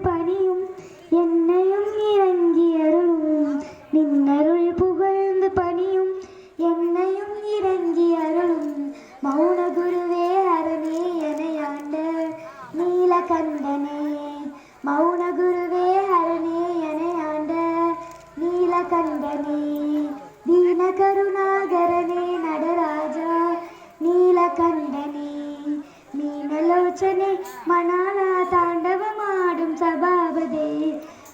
பணியும் என்னையும் இறங்கி அருளும் நின்னருள் புகழ்ந்து பணியும் என்னையும் இறங்கி அருளும் மௌன குருவே அரணே எனையாண்ட நீலகண்டனே மௌன குருவே அரணே எனையாண்ட நீலகண்டனே दीन करुणागरने நடராஜா நீலகண்டனே மீனலோச்சனே மணால தாண்டவமாடும் சபாபதே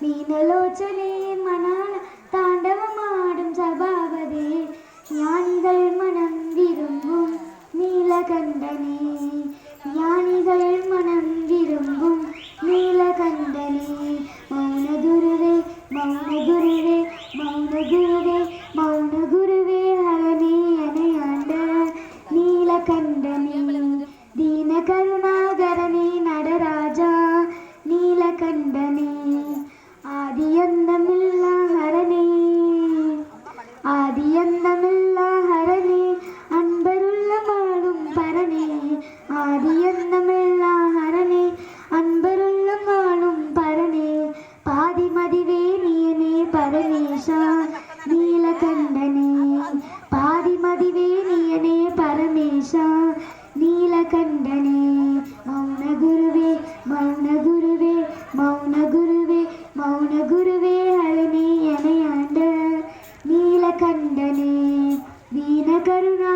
மீனலோச்சனே மணால தாண்டவமாடும் சபாபதே ஞானிகள் மனம் விரும்பும் நீலகண்டனே ஞானிகள் மனம் விரும்பும் நீலகண்டனே மௌன குருவே மௌன குருவே மௌன குருவே மௌன குருவே ஹரணே எனையாண்ட நீலகண்டனே दीन करुणागरने நடராஜா நீலகண்டனே ஆதியந்தமில்லா ஹரணே ஆதியந்தமில்லா ஹரணே அன்பருள்ள வாழும் பரனே ஆதியந்தமில்லா ஹரணே அன்பருள்ள வாழும் பரனே பாதிமதிவே நீயனே பரமேஷா நீலகண்டனே பாதிமதிவே நீயனே பரமேஷா நீலகண்டனே மௌன குருவே மௌன குருவே மௌன குருவே மௌன குருவே ஹரணே எனையாண்ட நீலகண்டனே दीन करुणा